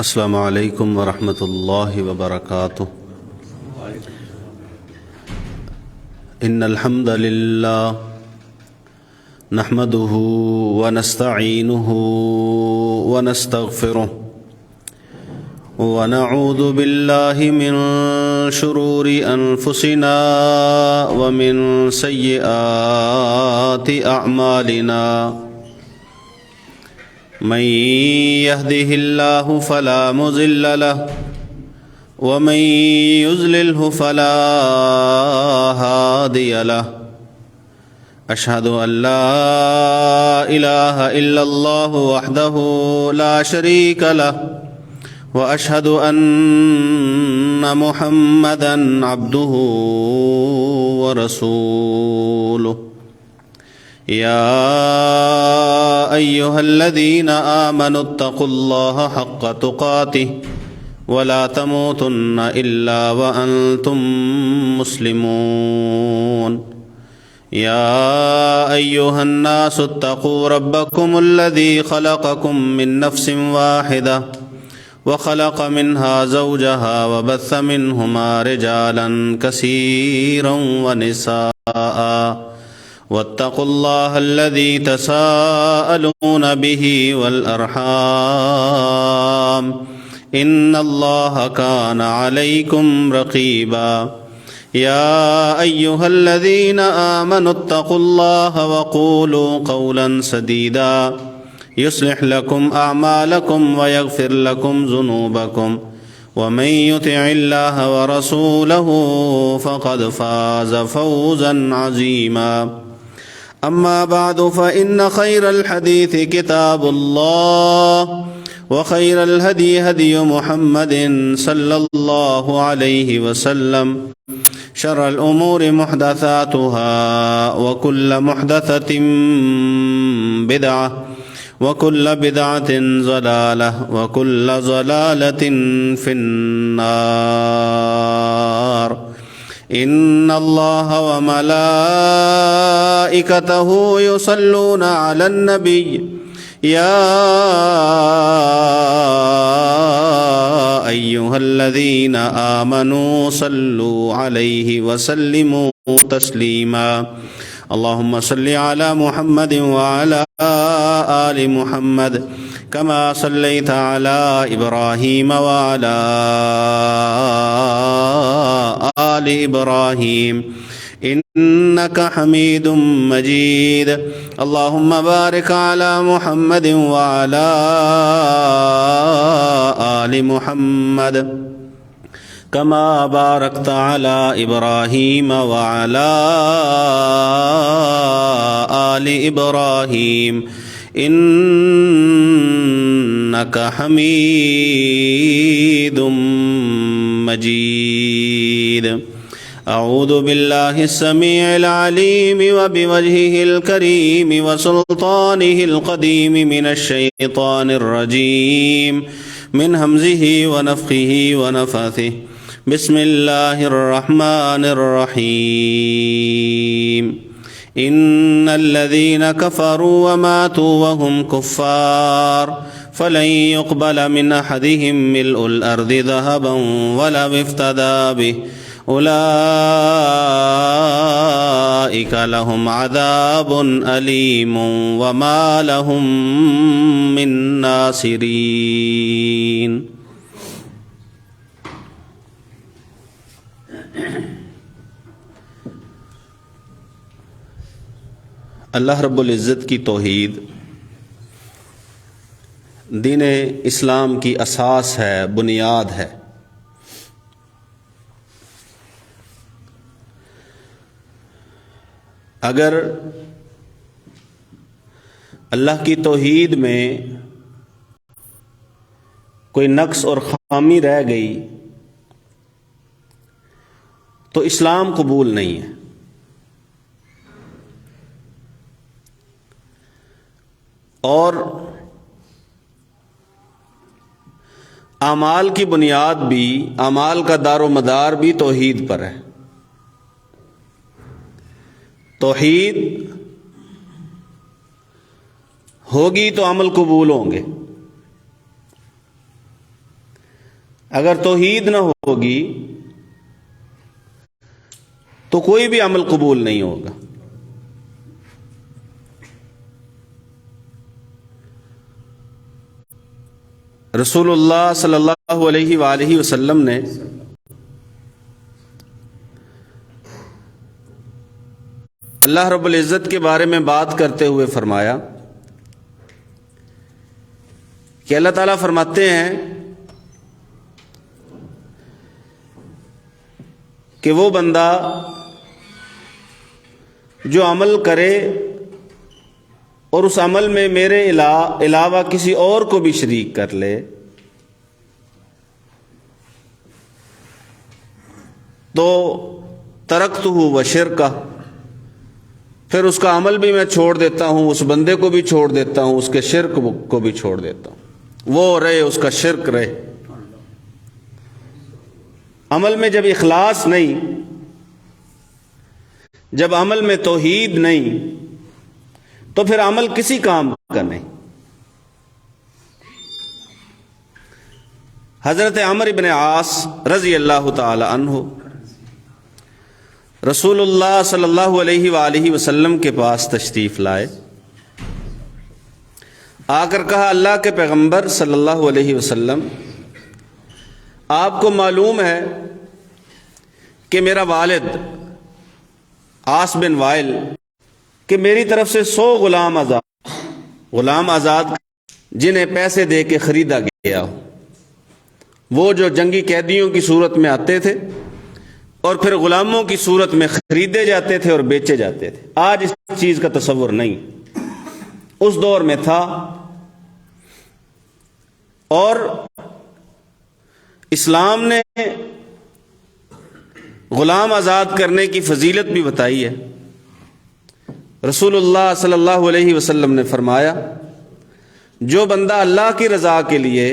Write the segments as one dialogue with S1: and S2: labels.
S1: السلام علیکم ورحمۃ اللہ وبرکاتہ۔ ان الحمد للہ نحمده ونستعینه ونستغفره ونعوذ باللہ من شرور انفسنا ومن سیئات اعمالنا، من يهده الله فلا مضل له ومن يضلله فلا هادي له، أشهد أن لا إله إلا الله وحده لا شريك له، وأشهد أن محمدا عبده ورسوله۔ يا أيها الذين آمنوا اتقوا الله حق تقاته ولا تموتن إلا وأنتم مسلمون۔ يا أيها الناس اتقوا ربكم الذي خلقكم من نفس واحدة وخلق منها زوجها وبث منهما رجالا كثيرا ونساء، واتقوا الله الذي تساءلون به والأرحام إن الله كان عليكم رقيبا۔ يا أيها الذين آمنوا اتقوا الله وقولوا قولا سديدا يصلح لكم أعمالكم ويغفر لكم ذنوبكم، ومن يطع الله ورسوله فقد فاز فوزا عظيما۔ أما بعد فإن خير الحديث كتاب الله، وخير الهدي هدي محمد صلى الله عليه وسلم، شر الأمور محدثاتها وكل محدثة بدعة وكل بدعة ضلالة وكل ضلالة في النار۔ إن الله وملائكته يصلون على النبي، يا أيها الذين آمنوا صلوا عليه وسلموا تسليما۔ اللهم صل على محمد وعلى آل محمد كما صليت على إبراهيم وعلى آل إبراهيم إنك حميد مجيد۔ اللهم بارك على محمد وعلى آل محمد كما باركت على إبراهيم وعلى آل إبراهيم إنك حميد مجيد۔ أعوذ بالله السميع العليم وبوجهه الكريم وسلطانه القديم من الشيطان الرجيم، من همزه ونفخه ونفثه۔ بسم الله الرحمن الرحيم۔ إن الذين كفروا وماتوا وهم كفار فلن يقبل من أحدهم ملء الأرض ذهبا ولو افتدى به، أولئك لهم عذاب أليم وما لهم من ناصرين۔ اللہ رب العزت کی توحید دین اسلام کی اساس ہے، بنیاد ہے۔ اگر اللہ کی توحید میں کوئی نقص اور خامی رہ گئی تو اسلام قبول نہیں ہے۔ اور اعمال کی بنیاد بھی، اعمال کا دار و مدار بھی توحید پر ہے۔ توحید ہوگی تو عمل قبول ہوں گے، اگر توحید نہ ہوگی تو کوئی بھی عمل قبول نہیں ہوگا. رسول اللہ صلی اللہ علیہ وآلہ وسلم نے اللہ رب العزت کے بارے میں بات کرتے ہوئے فرمایا کہ اللہ تعالیٰ فرماتے ہیں کہ وہ بندہ جو عمل کرے اور اس عمل میں میرے علاوہ کسی اور کو بھی شریک کر لے تو ترکتہ وشرکہ، پھر اس کا عمل بھی میں چھوڑ دیتا ہوں، اس بندے کو بھی چھوڑ دیتا ہوں، اس کے شرک کو بھی چھوڑ دیتا ہوں، وہ رہے اس کا شرک رہے. عمل میں جب اخلاص نہیں، جب عمل میں توحید نہیں، تو پھر عمل کسی کام کا نہیں. حضرت عمرو بن عاص رضی اللہ تعالی عنہ رسول اللہ صلی اللہ علیہ وآلہ وسلم کے پاس تشریف لائے. آ کر کہا اللہ کے پیغمبر صلی اللہ علیہ وسلم، آپ کو معلوم ہے کہ میرا والد عاص بن وائل کہ میری طرف سے 100 غلام آزاد جنہیں پیسے دے کے خریدا گیا ہو، وہ جو جنگی قیدیوں کی صورت میں آتے تھے اور پھر غلاموں کی صورت میں خریدے جاتے تھے اور بیچے جاتے تھے. آج اس چیز کا تصور نہیں، اس دور میں تھا. اور اسلام نے غلام آزاد کرنے کی فضیلت بھی بتائی ہے. رسول اللہ صلی اللہ علیہ وسلم نے فرمایا، جو بندہ اللہ کی رضا کے لیے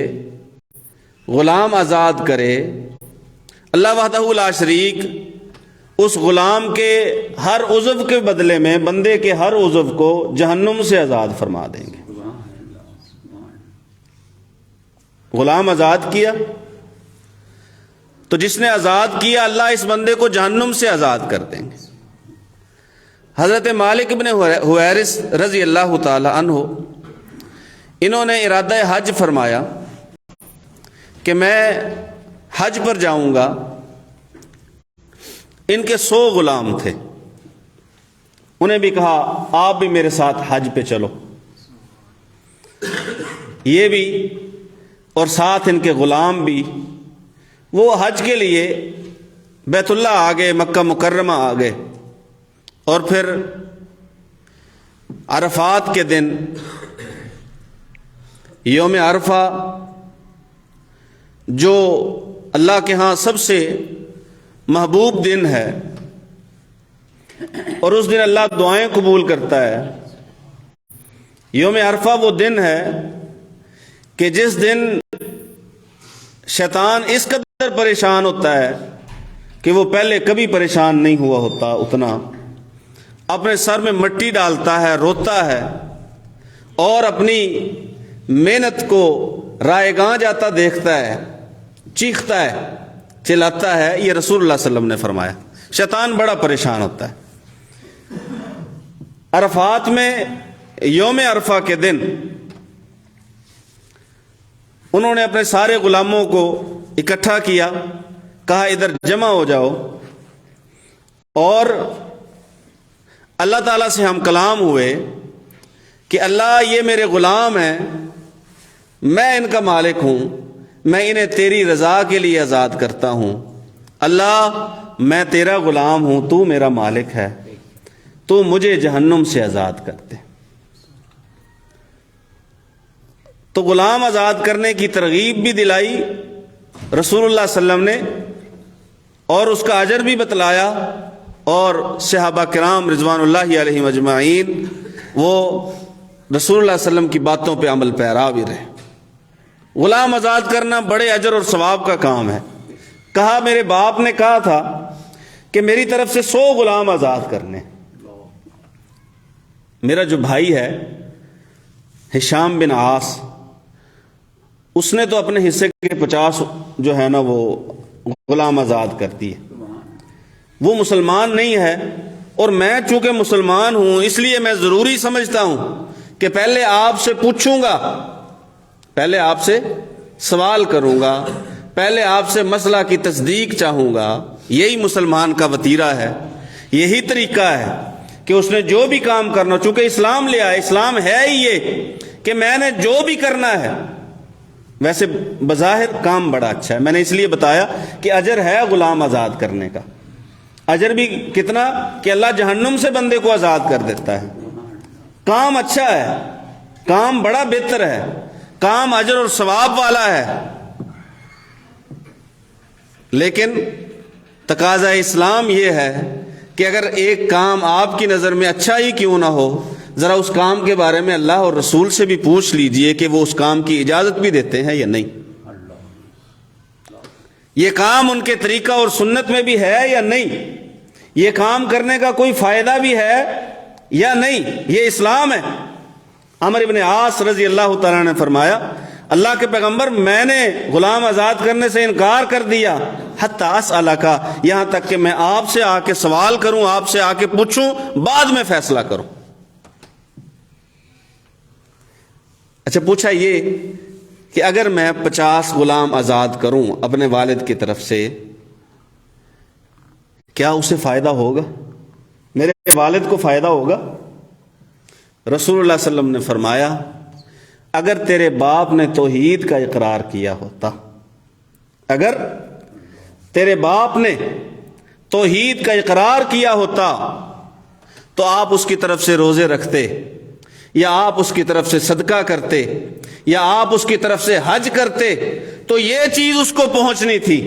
S1: غلام آزاد کرے، اللہ وحدہ لا شریک اس غلام کے ہر عضو کے بدلے میں بندے کے ہر عضو کو جہنم سے آزاد فرما دیں گے. غلام آزاد کیا تو جس نے آزاد کیا اللہ اس بندے کو جہنم سے آزاد کر دیں گے. حضرت مالک بن حویرث رضی اللہ تعالی عنہ انہوں نے ارادہ حج فرمایا کہ میں حج پر جاؤں گا. ان کے 100 غلام تھے، انہیں بھی کہا آپ بھی میرے ساتھ حج پہ چلو. یہ بھی اور ساتھ ان کے غلام بھی وہ حج کے لیے بیت اللہ آ گئے، مکہ مکرمہ آ گئے. اور پھر عرفات کے دن یوم عرفہ جو اللہ کے ہاں سب سے محبوب دن ہے اور اس دن اللہ دعائیں قبول کرتا ہے، یوم عرفہ وہ دن ہے کہ جس دن شیطان اس قدر پریشان ہوتا ہے کہ وہ پہلے کبھی پریشان نہیں ہوا ہوتا. اتنا اپنے سر میں مٹی ڈالتا ہے، روتا ہے اور اپنی محنت کو رائیگاں جاتا دیکھتا ہے، چیختا ہے، چلاتا ہے. یہ رسول اللہ صلی اللہ علیہ وسلم نے فرمایا. شیطان بڑا پریشان ہوتا ہے. عرفات میں یوم عرفہ کے دن انہوں نے اپنے سارے غلاموں کو اکٹھا کیا، کہا ادھر جمع ہو جاؤ اور اللہ تعالیٰ سے ہم کلام ہوئے کہ اللہ یہ میرے غلام ہیں، میں ان کا مالک ہوں، میں انہیں تیری رضا کے لیے آزاد کرتا ہوں. اللہ میں تیرا غلام ہوں، تو میرا مالک ہے، تو مجھے جہنم سے آزاد کر دے. تو غلام آزاد کرنے کی ترغیب بھی دلائی رسول اللہ صلی اللہ علیہ وسلم نے اور اس کا اجر بھی بتلایا. اور صحابہ کرام رضوان اللہ علیہم اجمعین وہ رسول اللہ صلی اللہ علیہ وسلم کی باتوں پہ عمل پیرا بھی رہے. غلام آزاد کرنا بڑے اجر اور ثواب کا کام ہے. کہا میرے باپ نے کہا تھا کہ میری طرف سے 100 غلام آزاد کرنے. میرا جو بھائی ہے ہشام بن عاص، اس نے تو اپنے حصے کے 50 جو ہے نا وہ غلام آزاد کرتی ہے. وہ مسلمان نہیں ہے، اور میں چونکہ مسلمان ہوں اس لیے میں ضروری سمجھتا ہوں کہ پہلے آپ سے پوچھوں گا، پہلے آپ سے سوال کروں گا، پہلے آپ سے مسئلہ کی تصدیق چاہوں گا. یہی مسلمان کا وتیرہ ہے، یہی طریقہ ہے کہ اس نے جو بھی کام کرنا، چونکہ اسلام لے آیا، اسلام ہے ہی یہ کہ میں نے جو بھی کرنا ہے. ویسے بظاہر کام بڑا اچھا ہے، میں نے اس لیے بتایا کہ اجر ہے غلام آزاد کرنے کا. اجر بھی کتنا کہ اللہ جہنم سے بندے کو آزاد کر دیتا ہے. کام اچھا ہے، کام بڑا بہتر ہے، کام اجر اور ثواب والا ہے. لیکن تقاضا اسلام یہ ہے کہ اگر ایک کام آپ کی نظر میں اچھا ہی کیوں نہ ہو، ذرا اس کام کے بارے میں اللہ اور رسول سے بھی پوچھ لیجئے کہ وہ اس کام کی اجازت بھی دیتے ہیں یا نہیں. یہ کام ان کے طریقہ اور سنت میں بھی ہے یا نہیں، یہ کام کرنے کا کوئی فائدہ بھی ہے یا نہیں. یہ اسلام ہے. عمرو بن عاص رضی اللہ تعالیٰ نے فرمایا، اللہ کے پیغمبر میں نے غلام آزاد کرنے سے انکار کر دیا، حتی اسألک، یہاں تک کہ میں آپ سے آ کے سوال کروں، آپ سے آ کے پوچھوں، بعد میں فیصلہ کروں. اچھا، پوچھا یہ کہ اگر میں 50 غلام آزاد کروں اپنے والد کی طرف سے، کیا اسے فائدہ ہوگا؟ میرے والد کو فائدہ ہوگا؟ رسول اللہ صلی اللہ علیہ وسلم نے فرمایا، اگر تیرے باپ نے توحید کا اقرار کیا ہوتا، اگر تیرے باپ نے توحید کا اقرار کیا ہوتا تو آپ اس کی طرف سے روزے رکھتے، یا آپ اس کی طرف سے صدقہ کرتے، یا آپ اس کی طرف سے حج کرتے، تو یہ چیز اس کو پہنچنی تھی.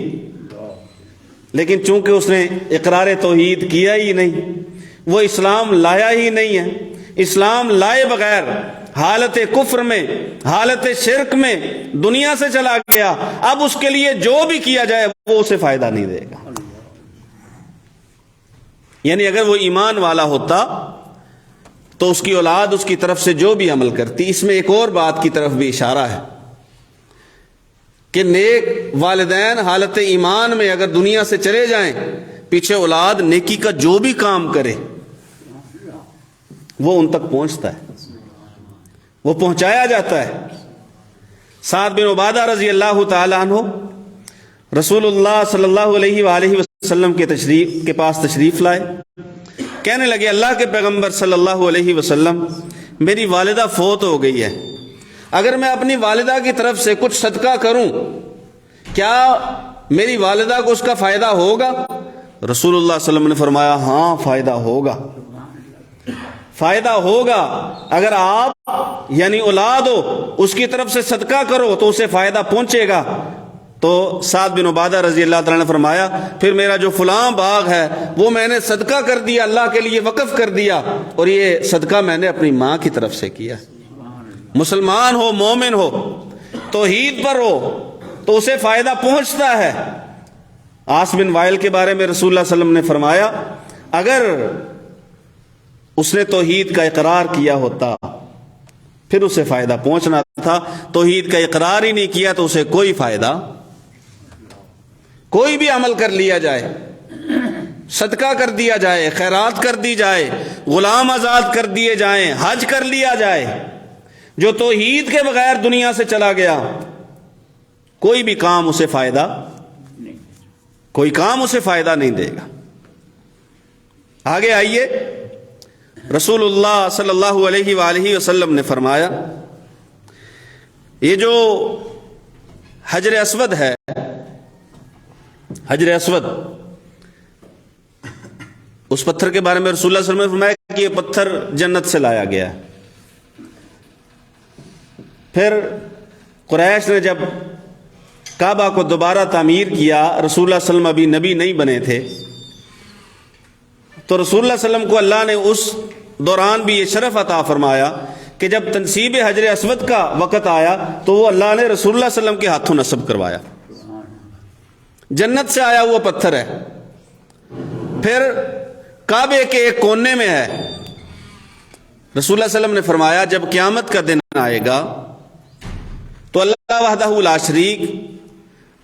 S1: لیکن چونکہ اس نے اقرار توحید کیا ہی نہیں، وہ اسلام لایا ہی نہیں ہے، اسلام لائے بغیر حالت کفر میں، حالت شرک میں دنیا سے چلا گیا، اب اس کے لیے جو بھی کیا جائے وہ اسے فائدہ نہیں دے گا. یعنی اگر وہ ایمان والا ہوتا تو اس کی اولاد اس کی طرف سے جو بھی عمل کرتی. اس میں ایک اور بات کی طرف بھی اشارہ ہے کہ نیک والدین حالت ایمان میں اگر دنیا سے چلے جائیں، پیچھے اولاد نیکی کا جو بھی کام کرے وہ ان تک پہنچتا ہے، وہ پہنچایا جاتا ہے. سعد بن عبادہ رضی اللہ تعالی عنہ رسول اللہ صلی اللہ علیہ وآلہ وسلم کے پاس تشریف لائے. کہنے لگے، اللہ کے پیغمبر صلی اللہ علیہ وسلم، میری والدہ فوت ہو گئی ہے، اگر میں اپنی والدہ کی طرف سے کچھ صدقہ کروں کیا میری والدہ کو اس کا فائدہ ہوگا؟ رسول اللہ صلی اللہ علیہ وسلم نے فرمایا، ہاں فائدہ ہوگا، فائدہ ہوگا. اگر آپ یعنی اولاد ہو اس کی طرف سے صدقہ کرو تو اسے فائدہ پہنچے گا. تو سعد بن عبادہ رضی اللہ تعالیٰ نے فرمایا، پھر میرا جو فلاں باغ ہے وہ میں نے صدقہ کر دیا، اللہ کے لیے وقف کر دیا، اور یہ صدقہ میں نے اپنی ماں کی طرف سے کیا. مسلمان ہو، مومن ہو، توحید پر ہو تو اسے فائدہ پہنچتا ہے. عاص بن وائل کے بارے میں رسول اللہ صلی اللہ علیہ وسلم نے فرمایا، اگر اس نے توحید کا اقرار کیا ہوتا پھر اسے فائدہ پہنچنا تھا. توحید کا اقرار ہی نہیں کیا تو اسے کوئی فائدہ. کوئی بھی عمل کر لیا جائے، صدقہ کر دیا جائے، خیرات کر دی جائے، غلام آزاد کر دیے جائیں، حج کر لیا جائے، جو توحید کے بغیر دنیا سے چلا گیا، کوئی بھی کام اسے فائدہ، کوئی کام اسے فائدہ نہیں دے گا. آگے آئیے، رسول اللہ صلی اللہ علیہ وآلہ وسلم نے فرمایا، یہ جو حجر اسود ہے، حجر اسود، اس پتھر کے بارے میں رسول اللہ صلی اللہ علیہ وسلم نے فرمایا کہ یہ پتھر جنت سے لایا گیا ہے. پھر قریش نے جب کعبہ کو دوبارہ تعمیر کیا، رسول اللہ صلی اللہ علیہ وسلم ابھی نبی نہیں بنے تھے، تو رسول اللہ صلی اللہ علیہ وسلم کو اللہ نے اس دوران بھی یہ شرف عطا فرمایا کہ جب تنصیب حجر اسود کا وقت آیا تو وہ اللہ نے رسول اللہ صلی اللہ علیہ وسلم کے ہاتھوں نصب کروایا. جنت سے آیا ہوا پتھر ہے، پھر کعبے کے ایک کونے میں ہے. رسول اللہ صلی اللہ علیہ وسلم نے فرمایا، جب قیامت کا دن آئے گا تو اللہ وحدہ لا شریک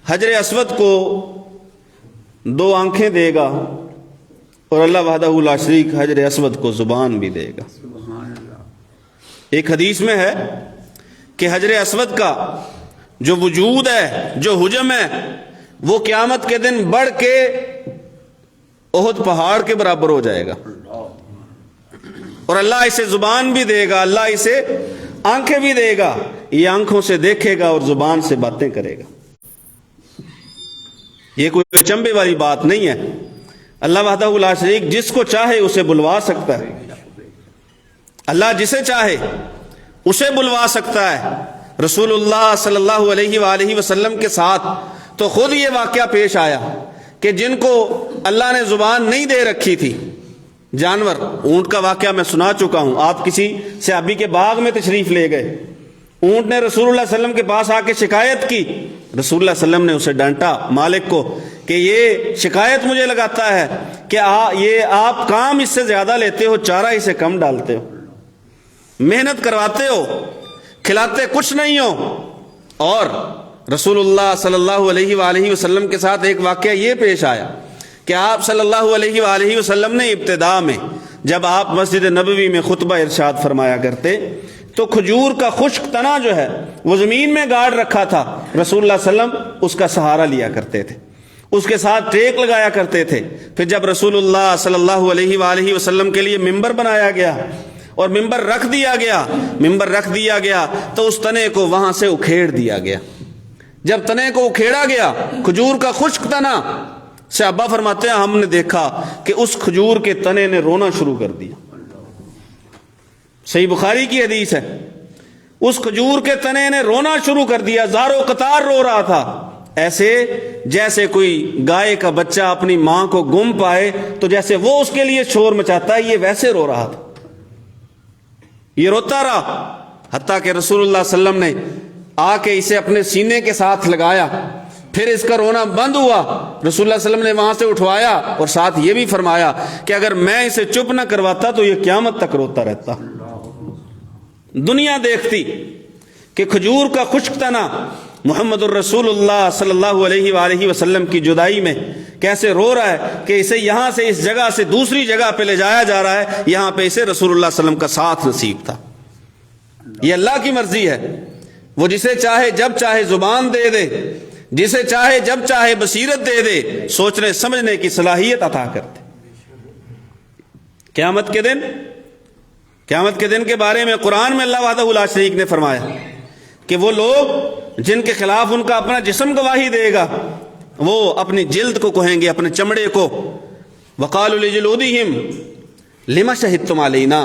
S1: حجر اسود کو دو آنکھیں دے گا اور اللہ وحدہ لا شریک حجر اسود کو زبان بھی دے گا۔ ایک حدیث میں ہے کہ حجر اسود کا جو وجود ہے، جو حجم ہے، وہ قیامت کے دن بڑھ کے احد پہاڑ کے برابر ہو جائے گا، اور اللہ اسے زبان بھی دے گا، اللہ اسے آنکھیں بھی دے گا، یہ آنکھوں سے دیکھے گا اور زبان سے باتیں کرے گا۔ یہ کوئی اچنبے والی بات نہیں ہے۔ اللہ وحدہ لا شریک جس کو چاہے اسے بلوا سکتا ہے، اللہ جسے چاہے اسے بلوا سکتا ہے۔ رسول اللہ صلی اللہ علیہ وآلہ وسلم کے ساتھ تو خود یہ واقعہ پیش آیا کہ جن کو اللہ نے زبان نہیں دے رکھی تھی، جانور، اونٹ کا واقعہ میں سنا چکا ہوں، آپ کسی صحابی کے باغ میں تشریف لے گئے، اونٹ نے رسول اللہ صلی اللہ علیہ وسلم کے پاس آ کے شکایت کی، رسول اللہ صلی اللہ علیہ وسلم نے اسے ڈانٹا، مالک کو، کہ یہ شکایت مجھے لگاتا ہے کہ یہ آپ کام اس سے زیادہ لیتے ہو، چارہ اسے کم ڈالتے ہو، محنت کرواتے ہو، کھلاتے کچھ نہیں ہو۔ اور رسول اللہ صلی اللہ علیہ وآلہ وسلم کے ساتھ ایک واقعہ یہ پیش آیا کہ آپ صلی اللہ علیہ وآلہ وسلم نے ابتدا میں جب آپ مسجد نبوی میں خطبہ ارشاد فرمایا کرتے تو کھجور کا خشک تنا جو ہے وہ زمین میں گاڑ رکھا تھا، رسول اللہ صلی اللہ علیہ وسلم اس کا سہارا لیا کرتے تھے، اس کے ساتھ ٹیک لگایا کرتے تھے۔ پھر جب رسول اللہ صلی اللہ علیہ وآلہ وسلم کے لیے ممبر بنایا گیا اور ممبر رکھ دیا گیا تو اس تنے کو وہاں سے اکھیڑ دیا گیا۔ جب تنے کو اکھیڑا گیا، کھجور کا خشک تنا، صحابہ فرماتے ہیں ہم نے دیکھا کہ اس کھجور کے تنے نے رونا شروع کر دیا۔ صحیح بخاری کی حدیث ہے، اس کھجور کے تنے نے رونا شروع کر دیا، زارو قطار رو رہا تھا، ایسے جیسے کوئی گائے کا بچہ اپنی ماں کو گم پائے تو جیسے وہ اس کے لیے شور مچاتا ہے، یہ ویسے رو رہا تھا، یہ روتا رہا، حتیٰ کہ رسول اللہ صلی اللہ علیہ وسلم نے آ کے اسے اپنے سینے کے ساتھ لگایا، پھر اس کا رونا بند ہوا، رسول اللہ صلی اللہ علیہ وسلم نے وہاں سے اٹھوایا اور ساتھ یہ بھی فرمایا کہ اگر میں اسے چپ نہ کرواتا تو یہ قیامت تک روتا رہتا۔ دنیا دیکھتی کہ کھجور کا خشک تنا محمد الرسول اللہ صلی اللہ علیہ وآلہ وسلم کی جدائی میں کیسے رو رہا ہے کہ اسے یہاں سے اس جگہ سے دوسری جگہ پہ لے جایا جا رہا ہے، یہاں پہ اسے رسول اللہ صلی اللہ علیہ وسلم کا ساتھ نصیب تھا۔ یہ اللہ کی مرضی ہے، وہ جسے چاہے جب چاہے زبان دے دے، جسے چاہے جب چاہے بصیرت دے دے، سوچنے سمجھنے کی صلاحیت عطا کرتے۔ قیامت کے دن کے بارے میں قرآن میں اللہ وحدہ لا شریک نے فرمایا کہ وہ لوگ جن کے خلاف ان کا اپنا جسم گواہی دے گا، وہ اپنی جلد کو کہیں گے، اپنے چمڑے کو، وقالوا لجلودہم لما شہدتم علینا،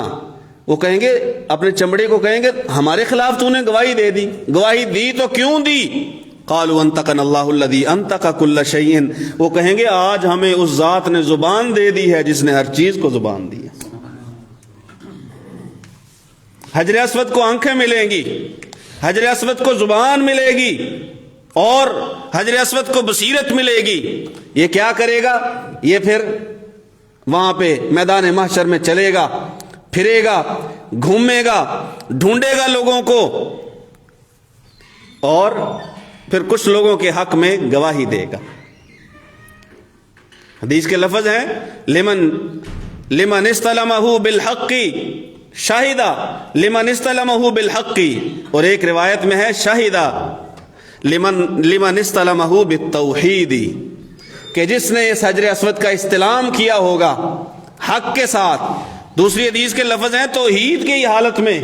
S1: وہ کہیں گے، اپنے چمڑے کو کہیں گے ہمارے خلاف تو نے گواہی دے دی، گواہی دی تو کیوں دی؟ قالوا انطقنا اللہ الذی انطق کل شیء، وہ کہیں گے آج ہمیں اس ذات نے زبان دے دی ہے جس نے ہر چیز کو زبان دی ہے۔ حجر اسود کو آنکھیں ملیں گی، حجر اسود کو زبان ملے گی، اور حجر اسود کو بصیرت ملے گی۔ یہ کیا کرے گا؟ یہ پھر وہاں پہ میدان محشر میں چلے گا، پھرے گا، گھومے گا، ڈھونڈے گا لوگوں کو، اور پھر کچھ لوگوں کے حق میں گواہی دے گا۔ حدیث کے لفظ ہیں لمن استلمہ بالحق شاہدہ، لمن استلمہ بالحق، اور ایک روایت میں ہے شاہدہ لمن استلمہ بالتوحید، کہ جس نے اس حجر اسود کا استلام کیا ہوگا حق کے ساتھ۔ دوسری حدیث کے لفظ ہیں توحید کی حالت میں،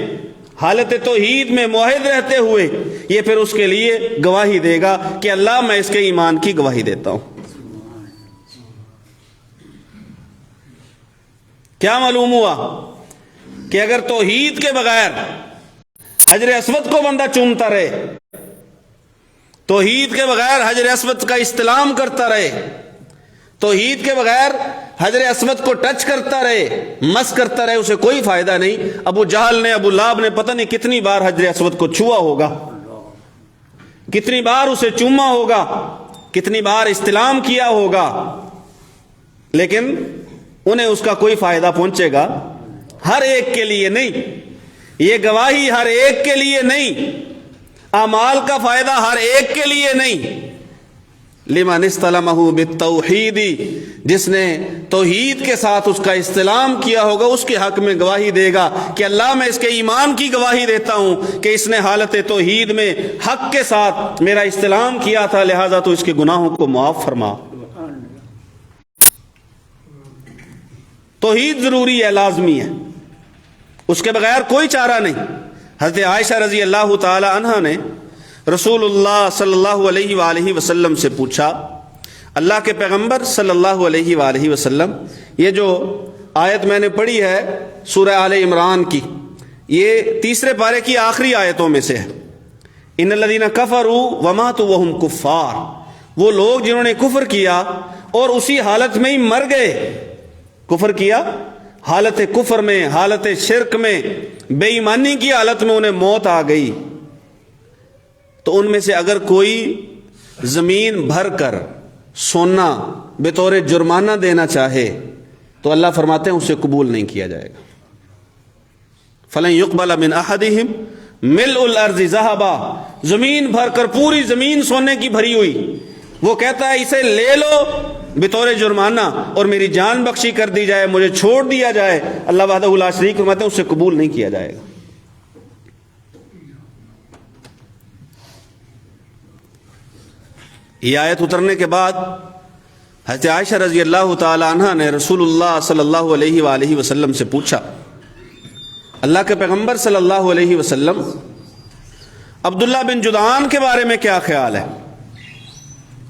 S1: حالت توحید میں موحد رہتے ہوئے، یہ پھر اس کے لیے گواہی دے گا کہ اللہ میں اس کے ایمان کی گواہی دیتا ہوں۔ کیا معلوم ہوا کہ اگر توحید کے بغیر حجر اسود کو بندہ چومتا رہے، توحید کے بغیر حجر اسود کا استلام کرتا رہے، توحید کے بغیر حجر اسود کو ٹچ کرتا رہے، مس کرتا رہے، اسے کوئی فائدہ نہیں۔ ابو جہل نے، ابو لہب نے پتہ نہیں کتنی بار حجر اسود کو چھوا ہوگا، کتنی بار اسے چوما ہوگا، کتنی بار استلام کیا ہوگا، لیکن انہیں اس کا کوئی فائدہ پہنچے گا؟ ہر ایک کے لیے نہیں، یہ گواہی ہر ایک کے لیے نہیں، اعمال کا فائدہ ہر ایک کے لیے نہیں، لمن استلمہ بالتوحید، جس نے توحید کے ساتھ اس کا استلام کیا ہوگا اس کے حق میں گواہی دے گا کہ اللہ میں اس کے ایمان کی گواہی دیتا ہوں کہ اس نے حالت توحید میں حق کے ساتھ میرا استلام کیا تھا، لہذا تو اس کے گناہوں کو معاف فرما۔ توحید ضروری ہے، لازمی ہے، اس کے بغیر کوئی چارہ نہیں۔ حضرت عائشہ رضی اللہ تعالی عنہا نے رسول اللہ صلی اللہ علیہ وآلہ وسلم سے پوچھا، اللہ کے پیغمبر صلی اللہ علیہ وآلہ وسلم، یہ جو آیت میں نے پڑھی ہے سورہ آل عمران کی، یہ تیسرے پارے کی آخری آیتوں میں سے ہے۔ ان الذین کفروا وماتوا وہم کفار، وہ لوگ جنہوں نے کفر کیا اور اسی حالت میں ہی مر گئے۔ کفر کیا، حالت کفر میں، حالت شرک میں، بے ایمانی کی حالت میں انہیں موت آ گئی، تو ان میں سے اگر کوئی زمین بھر کر سونا بطور جرمانہ دینا چاہے تو اللہ فرماتے ہیں اسے قبول نہیں کیا جائے گا۔ فَلَن يُقْبَلَ مِنْ أَحَدِهِمْ مِلْءُ الْأَرْضِ ذَهَبًا، زمین بھر کر، پوری زمین سونے کی بھری ہوئی، وہ کہتا ہے اسے لے لو بطور جرمانہ اور میری جان بخشی کر دی جائے، مجھے چھوڑ دیا جائے، اللہ وحدہ لا شریک فرماتے ہیں اسے قبول نہیں کیا جائے گا۔ یہ آیت اترنے کے بعد حضرت عائشہ رضی اللہ تعالی عنہ نے رسول اللہ صلی اللہ علیہ وآلہ وسلم سے پوچھا، اللہ کے پیغمبر صلی اللہ علیہ وسلم، عبداللہ بن جدعان کے بارے میں کیا خیال ہے؟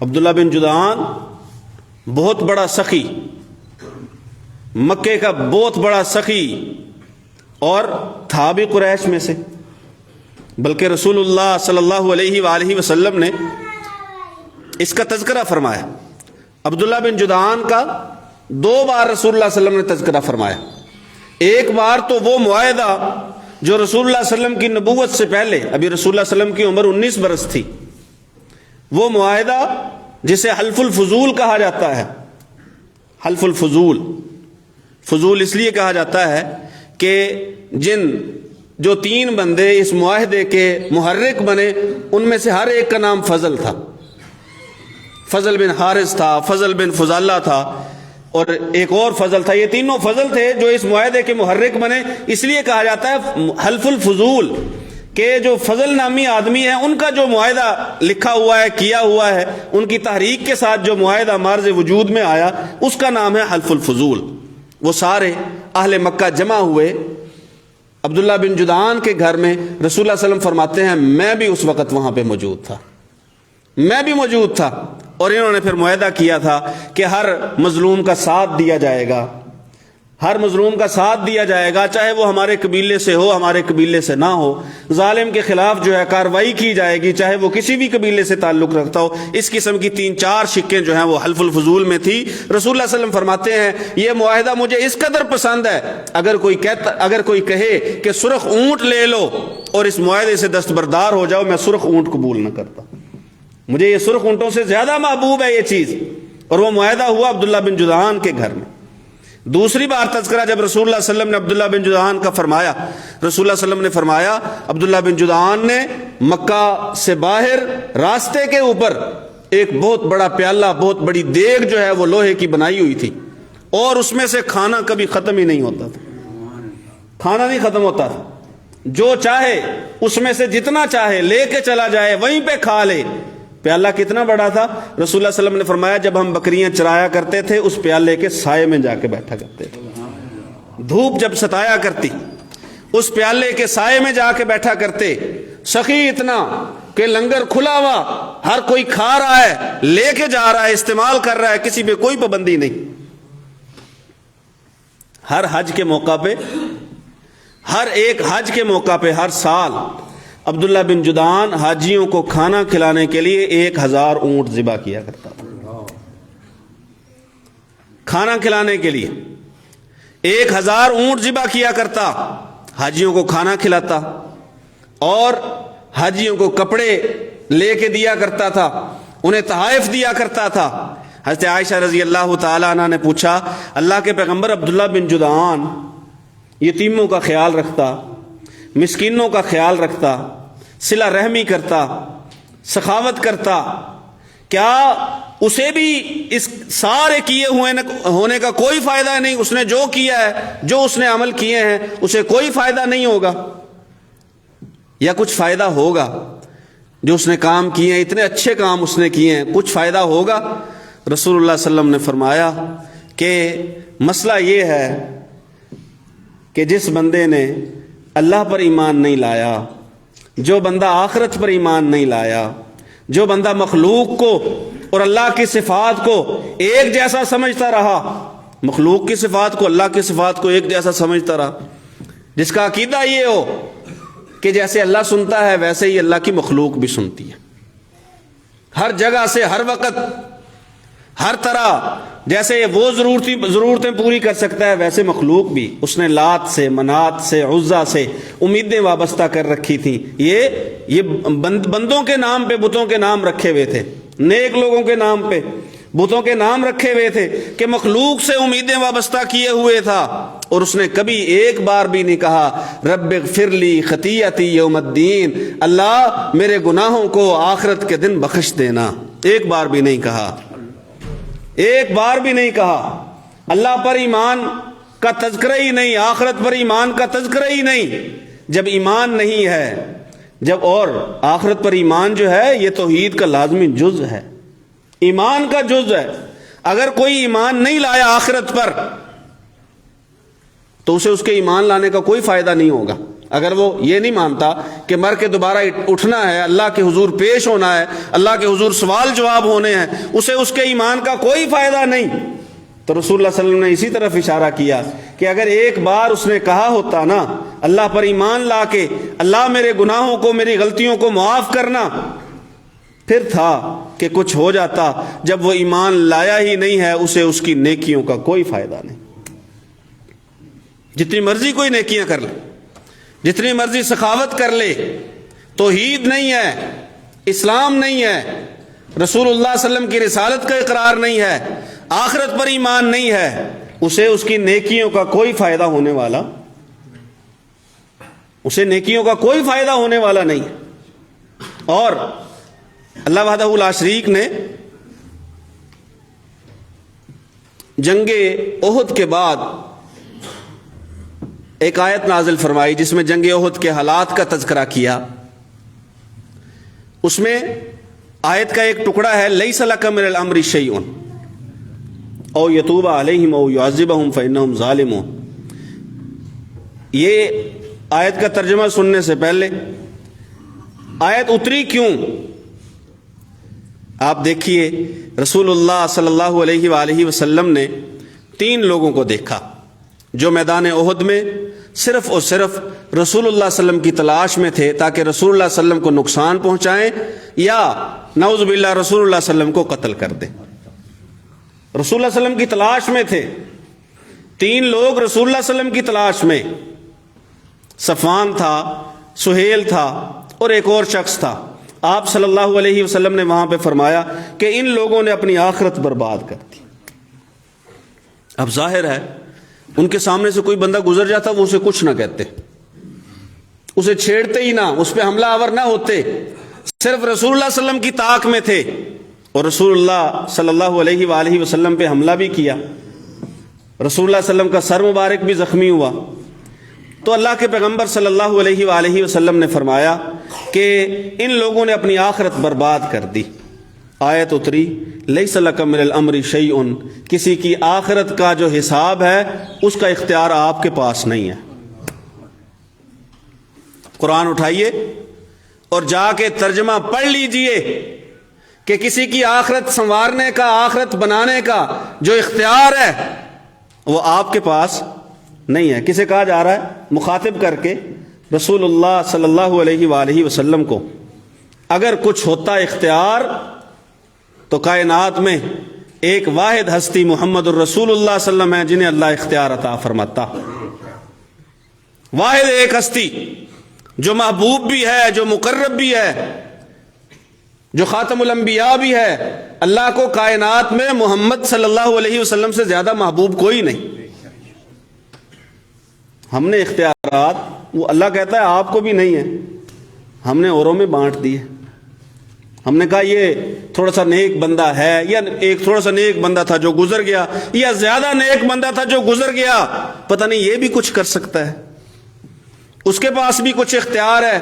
S1: عبداللہ بن جدعان بہت بڑا سخی، مکے کا بہت بڑا سخی، اور تھا بھی قریش میں سے، بلکہ رسول اللہ صلی اللہ علیہ وآلہ وسلم نے اس کا تذکرہ فرمایا۔ عبداللہ بن جدعان کا 2 بار رسول اللہ صلی اللہ علیہ وسلم نے تذکرہ فرمایا۔ ایک بار تو وہ معاہدہ جو رسول اللہ صلی اللہ علیہ وسلم کی نبوت سے پہلے، ابھی رسول اللہ صلی اللہ علیہ وسلم کی عمر 19 برس تھی، وہ معاہدہ جسے حلف الفضول کہا جاتا ہے۔ حلف الفضول، فضول اس لیے کہا جاتا ہے کہ جو 3 بندے اس معاہدے کے محرک بنے، ان میں سے ہر ایک کا نام فضل تھا۔ فضل بن حارث تھا، فضل بن فضالہ تھا، اور ایک اور فضل تھا۔ یہ تینوں فضل تھے جو اس معاہدے کے محرک بنے۔ اس لیے کہا جاتا ہے حلف الفضول کہ جو فضل نامی آدمی ہیں ان کا جو معاہدہ لکھا ہوا ہے، کیا ہوا ہے، ان کی تحریک کے ساتھ جو معاہدہ مارز وجود میں آیا، اس کا نام ہے حلف الفضول۔ وہ سارے اہل مکہ جمع ہوئے عبداللہ بن جدعان کے گھر میں۔ رسول اللہ صلی اللہ علیہ وسلم فرماتے ہیں میں بھی اس وقت وہاں پہ موجود تھا، میں بھی موجود تھا، اور انہوں نے پھر معاہدہ کیا تھا کہ ہر مظلوم کا ساتھ دیا جائے گا، ہر مظلوم کا ساتھ دیا جائے گا، چاہے وہ ہمارے قبیلے سے ہو، ہمارے قبیلے سے نہ ہو۔ ظالم کے خلاف جو ہے کارروائی کی جائے گی، چاہے وہ کسی بھی قبیلے سے تعلق رکھتا ہو۔ اس قسم کی 3-4 شکیں جو ہیں وہ حلف الفضول میں تھی۔ رسول اللہ صلی اللہ علیہ وسلم فرماتے ہیں یہ معاہدہ مجھے اس قدر پسند ہے، اگر کوئی کہے کہ سرخ اونٹ لے لو اور اس معاہدے سے دستبردار ہو جاؤ، میں سرخ اونٹ قبول نہ کرتا، مجھے یہ سرخ اونٹوں سے زیادہ محبوب ہے یہ چیز۔ اور وہ معاہدہ ہوا عبداللہ بن جدعان کے گھر میں۔ دوسری بار تذکرہ جب رسول اللہ صلی اللہ علیہ وسلم نے عبداللہ بن جدعان کا فرمایا، رسول اللہ صلی اللہ علیہ وسلم نے فرمایا عبداللہ بن جدعان نے مکہ سے باہر راستے کے اوپر ایک بہت بڑا پیالہ، بہت بڑی دیگ جو ہے وہ لوہے کی بنائی ہوئی تھی، اور اس میں سے کھانا کبھی ختم ہی نہیں ہوتا تھا، کھانا نہیں ختم ہوتا تھا، جو چاہے اس میں سے جتنا چاہے لے کے چلا جائے، وہیں پہ کھا لے۔ پیالہ کتنا بڑا تھا؟ رسول اللہ صلی اللہ علیہ وسلم نے فرمایا جب ہم بکریاں چرایا کرتے تھے اس پیالے کے سائے میں جا کے بیٹھا کرتے تھے، دھوپ جب ستایا کرتی اس پیالے کے سائے میں جا کے بیٹھا کرتے۔ سخی اتنا کہ لنگر کھلا ہوا، ہر کوئی کھا رہا ہے، لے کے جا رہا ہے، استعمال کر رہا ہے، کسی پہ کوئی پابندی نہیں۔ ہر حج کے موقع پہ، ہر ایک حج کے موقع پہ ہر سال عبداللہ بن جدعان حاجیوں کو کھانا کھلانے کے لیے 1000 اونٹ ذبح کیا کرتا تھا۔ کھانا کھلانے کے لیے 1000 اونٹ ذبح کیا کرتا، حاجیوں کو کھانا کھلاتا اور حاجیوں کو کپڑے لے کے دیا کرتا تھا، انہیں تحائف دیا کرتا تھا۔ حضرت عائشہ رضی اللہ تعالی عنہ نے پوچھا اللہ کے پیغمبر عبداللہ بن جدعان یتیموں کا خیال رکھتا، مسکینوں کا خیال رکھتا، صلہ رحمی کرتا، سخاوت کرتا، کیا اسے بھی اس سارے کیے ہونے کا کوئی فائدہ نہیں؟ اس نے جو کیا ہے، جو اس نے عمل کیے ہیں، اسے کوئی فائدہ نہیں ہوگا؟ یا کچھ فائدہ ہوگا؟ جو اس نے کام کیے ہیں، اتنے اچھے کام اس نے کیے ہیں، کچھ فائدہ ہوگا؟ رسول اللہ صلی اللہ علیہ وسلم نے فرمایا کہ مسئلہ یہ ہے کہ جس بندے نے اللہ پر ایمان نہیں لایا، جو بندہ آخرت پر ایمان نہیں لایا، جو بندہ مخلوق کو اور اللہ کی صفات کو ایک جیسا سمجھتا رہا، مخلوق کی صفات کو، اللہ کی صفات کو ایک جیسا سمجھتا رہا، جس کا عقیدہ یہ ہو کہ جیسے اللہ سنتا ہے ویسے ہی اللہ کی مخلوق بھی سنتی ہے، ہر جگہ سے، ہر وقت، ہر طرح، جیسے وہ ضرورتیں پوری کر سکتا ہے ویسے مخلوق بھی۔ اس نے لات سے، منات سے، عزا سے امیدیں وابستہ کر رکھی تھیں۔ یہ بندوں کے نام پہ بتوں کے نام رکھے ہوئے تھے، نیک لوگوں کے نام پہ بتوں کے نام رکھے ہوئے تھے کہ مخلوق سے امیدیں وابستہ کیے ہوئے تھا، اور اس نے کبھی ایک بار بھی نہیں کہا رب اغفر لی خطیئتی یوم الدین، اللہ میرے گناہوں کو آخرت کے دن بخش دینا، ایک بار بھی نہیں کہا، ایک بار بھی نہیں کہا۔ اللہ پر ایمان کا تذکرہ ہی نہیں، آخرت پر ایمان کا تذکرہ ہی نہیں۔ جب ایمان نہیں ہے، جب، اور آخرت پر ایمان جو ہے یہ توحید کا لازمی جز ہے، ایمان کا جز ہے۔ اگر کوئی ایمان نہیں لایا آخرت پر تو اسے اس کے ایمان لانے کا کوئی فائدہ نہیں ہوگا۔ اگر وہ یہ نہیں مانتا کہ مر کے دوبارہ اٹھنا ہے، اللہ کے حضور پیش ہونا ہے، اللہ کے حضور سوال جواب ہونے ہیں، اسے اس کے ایمان کا کوئی فائدہ نہیں۔ تو رسول اللہ صلی اللہ علیہ وسلم نے اسی طرف اشارہ کیا کہ اگر ایک بار اس نے کہا ہوتا نا اللہ پر ایمان لا کے اللہ میرے گناہوں کو، میری غلطیوں کو معاف کرنا، پھر تھا کہ کچھ ہو جاتا۔ جب وہ ایمان لایا ہی نہیں ہے اسے اس کی نیکیوں کا کوئی فائدہ نہیں، جتنی مرضی کوئی نیکیاں کر لے، جتنی مرضی سخاوت کر لے، توحید نہیں ہے، اسلام نہیں ہے، رسول اللہ صلی اللہ علیہ وسلم کی رسالت کا اقرار نہیں ہے، آخرت پر ایمان نہیں ہے، اسے اس کی نیکیوں کا کوئی فائدہ ہونے والا، اسے نیکیوں کا کوئی فائدہ ہونے والا نہیں ہے۔ اور اللہ وحدہ لا شریک نے جنگ احد کے بعد ایک آیت نازل فرمائی جس میں جنگ احد کے حالات کا تذکرہ کیا۔ اس میں آیت کا ایک ٹکڑا ہے لیس لک من الامر شیء او یتوب علیہم او یعذبہم فانہم ظالمون۔ یہ آیت کا ترجمہ سننے سے پہلے آیت اتری کیوں آپ دیکھیے۔ رسول اللہ صلی اللہ علیہ وآلہ وسلم نے 3 لوگوں کو دیکھا جو میدان احد میں صرف اور صرف رسول اللہ صلی اللہ علیہ وسلم کی تلاش میں تھے تاکہ رسول اللہ صلی اللہ علیہ وسلم کو نقصان پہنچائیں یا نعوذ باللہ رسول اللہ صلی اللہ علیہ وسلم کو قتل کر دیں۔ رسول اللہ صلی اللہ علیہ وسلم کی تلاش میں تھے 3 لوگ، رسول اللہ صلی اللہ علیہ وسلم کی تلاش میں، صفوان تھا، سہیل تھا اور ایک اور شخص تھا۔ آپ صلی اللہ علیہ وسلم نے وہاں پہ فرمایا کہ ان لوگوں نے اپنی آخرت برباد کر دی۔ اب ظاہر ہے ان کے سامنے سے کوئی بندہ گزر جاتا وہ اسے کچھ نہ کہتے، اسے چھیڑتے ہی نہ، اس پہ حملہ آور نہ ہوتے، صرف رسول اللہ صلی اللہ علیہ وسلم کی طاق میں تھے، اور رسول اللہ صلی اللہ علیہ وآلہ وسلم پہ حملہ بھی کیا۔ رسول اللہ صلی اللہ علیہ وسلم کا سر مبارک بھی زخمی ہوا۔ تو اللہ کے پیغمبر صلی اللہ علیہ وآلہ وسلم نے فرمایا کہ ان لوگوں نے اپنی آخرت برباد کر دی۔ آیت اتری لیس لک من الامر شیء، کسی کی آخرت کا جو حساب ہے اس کا اختیار آپ کے پاس نہیں ہے۔ قرآن اٹھائیے اور جا کے ترجمہ پڑھ لیجئے کہ کسی کی آخرت سنوارنے کا، آخرت بنانے کا جو اختیار ہے وہ آپ کے پاس نہیں ہے۔ کسے کہا جا رہا ہے؟ مخاطب کر کے رسول اللہ صلی اللہ علیہ وآلہ وسلم کو۔ اگر کچھ ہوتا اختیار تو کائنات میں ایک واحد ہستی محمد الرسول اللہ صلی اللہ علیہ وسلم ہے جنہیں اللہ اختیار عطا فرماتا۔ واحد ایک ہستی جو محبوب بھی ہے، جو مقرب بھی ہے، جو خاتم الانبیاء بھی ہے۔ اللہ کو کائنات میں محمد صلی اللہ علیہ وسلم سے زیادہ محبوب کوئی نہیں۔ ہم نے اختیارات، وہ اللہ کہتا ہے آپ کو بھی نہیں ہے، ہم نے اوروں میں بانٹ دیے۔ ہم نے کہا یہ تھوڑا سا نیک بندہ ہے، یا ایک تھوڑا سا نیک بندہ تھا جو گزر گیا، یا زیادہ نیک بندہ تھا جو گزر گیا، پتہ نہیں یہ بھی کچھ کر سکتا ہے، اس کے پاس بھی کچھ اختیار ہے؟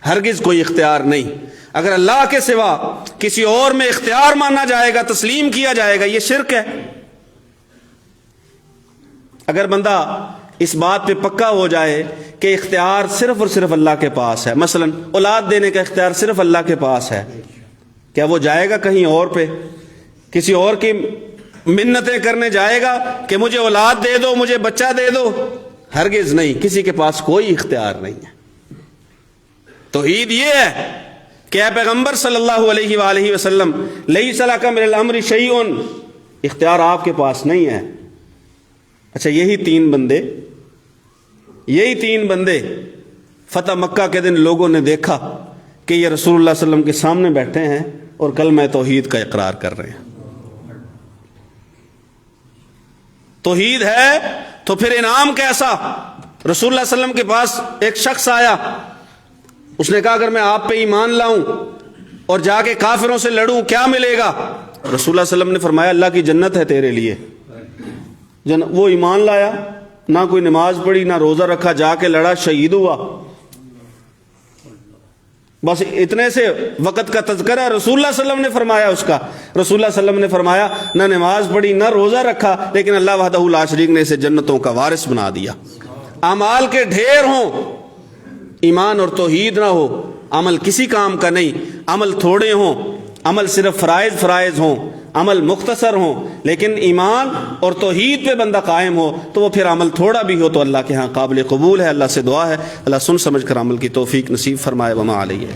S1: ہرگز کوئی اختیار نہیں۔ اگر اللہ کے سوا کسی اور میں اختیار مانا جائے گا، تسلیم کیا جائے گا، یہ شرک ہے۔ اگر بندہ اس بات پہ پکا ہو جائے کہ اختیار صرف اور صرف اللہ کے پاس ہے، مثلا اولاد دینے کا اختیار صرف اللہ کے پاس ہے، کیا وہ جائے گا کہیں اور پہ کسی اور کی منتیں کرنے جائے گا کہ مجھے اولاد دے دو، مجھے بچہ دے دو؟ ہرگز نہیں، کسی کے پاس کوئی اختیار نہیں ہے۔ توحید یہ ہے کہ اے پیغمبر صلی اللہ علیہ وآلہ وسلم، لیس لک من الامر شیء، اختیار آپ کے پاس نہیں ہے۔ اچھا، یہی تین بندے فتح مکہ کے دن لوگوں نے دیکھا کہ یہ رسول اللہ صلی اللہ علیہ وسلم کے سامنے بیٹھے ہیں اور کلمہ توحید کا اقرار کر رہے ہیں۔ توحید ہے تو پھر انعام کیسا؟ رسول اللہ صلی اللہ علیہ وسلم کے پاس ایک شخص آیا، اس نے کہا اگر میں آپ پہ ایمان لاؤں اور جا کے کافروں سے لڑوں کیا ملے گا؟ رسول اللہ صلی اللہ علیہ وسلم نے فرمایا اللہ کی جنت ہے تیرے لیے۔ وہ ایمان لایا، نہ کوئی نماز پڑھی، نہ روزہ رکھا، جا کے لڑا، شہید ہوا۔ بس اتنے سے وقت کا تذکرہ رسول اللہ صلی اللہ علیہ وسلم نے فرمایا اس کا۔ رسول اللہ صلی اللہ علیہ وسلم نے فرمایا نہ نماز پڑھی نہ روزہ رکھا، لیکن اللہ وحدہ لا شریک نے اسے جنتوں کا وارث بنا دیا۔ اعمال کے ڈھیر ہوں، ایمان اور توحید نہ ہو، عمل کسی کام کا نہیں۔ عمل تھوڑے ہوں، عمل صرف فرائض ہوں، عمل مختصر ہوں، لیکن ایمان اور توحید پہ بندہ قائم ہو تو وہ پھر عمل تھوڑا بھی ہو تو اللہ کے ہاں قابل قبول ہے۔ اللہ سے دعا ہے اللہ سن سمجھ کر عمل کی توفیق نصیب فرمائے۔ وما علیہ۔